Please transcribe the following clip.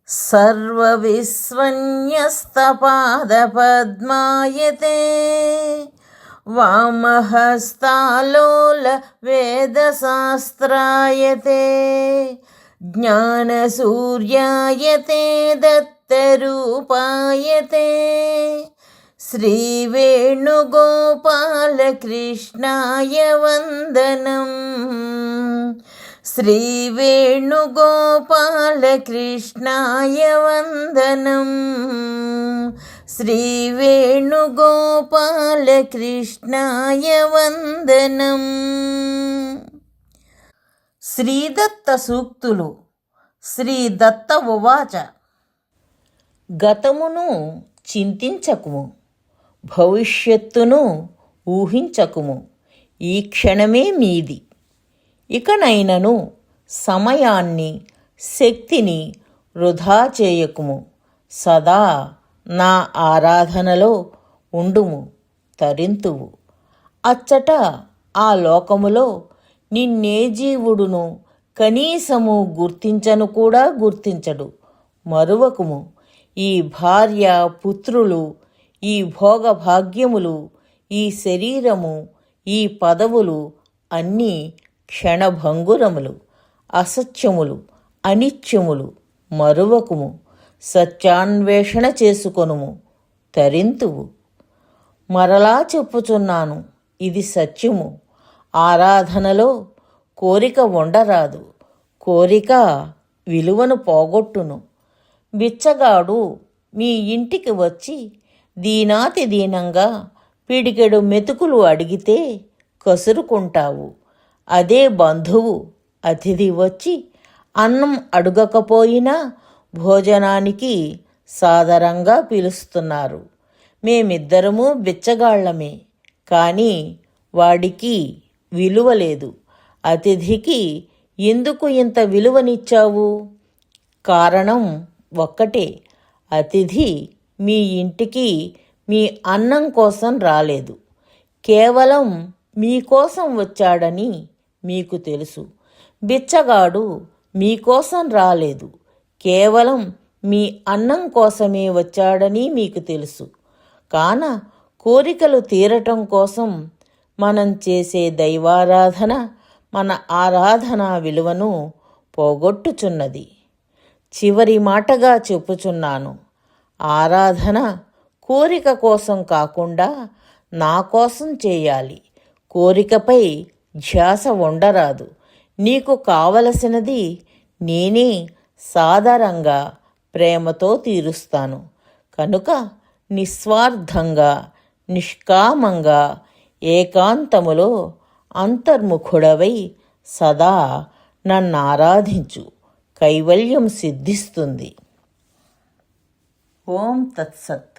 सर्वविस्वन्यस्तपादपद्मायते वामहस्तालोल वेदशास्त्रायते ज्ञानसूर्यायते दत्तरूपायते श्रीवेणुगोपालकृष्णाय वन्दनम् श्रीवेणुगोपालकृष्णाय वन्दनम् श्रीवेणुगोपालकृष्णाय वन्दनम्. శ్రీదత్త సూక్తులు. శ్రీదత్త ఉవాచ గతమును చింతించకుము, భవిష్యత్తును ఊహించకుము, ఈ క్షణమే మీది. ఇకనైనను సమయాన్ని శక్తిని వృధా చేయకుము, సదా నా ఆరాధనలో ఉండుము, తరింతువు. అచ్చట ఆ లోకములో నిన్నే జీవుడును కనీసము గుర్తించను కూడా గుర్తించడు. మరువకుము, ఈ భార్య పుత్రులు, ఈ భోగభాగ్యములు, ఈ శరీరము, ఈ పదవులు అన్నీ క్షణభంగురములు, అసత్యములు, అనిత్యములు. మరువకుము, సత్యాన్వేషణ చేసుకొనుము, తరింతువు. మరలా చెప్పుచున్నాను, ఇది సత్యము. ఆరాధనలో కోరిక ఉండరాదు. కోరిక విలువను పోగొట్టును. బిచ్చగాడు మీ ఇంటికి వచ్చి దీనాతి దీనంగా పిడికెడు మెతుకులు అడిగితే కసురుకుంటావు. అదే బంధువు అతిథి వచ్చి అన్నం అడగకపోయినా భోజనానికి సాదరంగా పిలుస్తున్నారు. మేమిద్దరము బిచ్చగాళ్లమే, కానీ వాడికి విలువ లేదు. అతిథికి ఎందుకు ఇంత విలువనిచ్చావు? కారణం ఒక్కటే, అతిథి మీ ఇంటికి మీ అన్నం కోసం రాలేదు, కేవలం మీకోసం వచ్చాడని మీకు తెలుసు. బిచ్చగాడు మీకోసం రాలేదు, కేవలం మీ అన్నం కోసమే వచ్చాడని మీకు తెలుసు. కాన కోరికలు తీరటం కోసం మనం చేసే దైవారాధన మన ఆరాధన విలువను పోగొట్టుచున్నది. చివరి మాటగా చెప్పుచున్నాను, ఆరాధన కోరిక కోసం కాకుండా నా కోసం చేయాలి. కోరికపై ధ్యాస ఉండరాదు. నీకు కావలసినది నేనే సాదరంగా ప్రేమతో తీరుస్తాను. కనుక నిస్వార్థంగా, నిష్కామంగా, ఏకాంతములో అంతర్ముఖుడవై సదా నన్నారాధించు, కైవల్యం సిద్ధిస్తుంది. ఓం తత్సత్.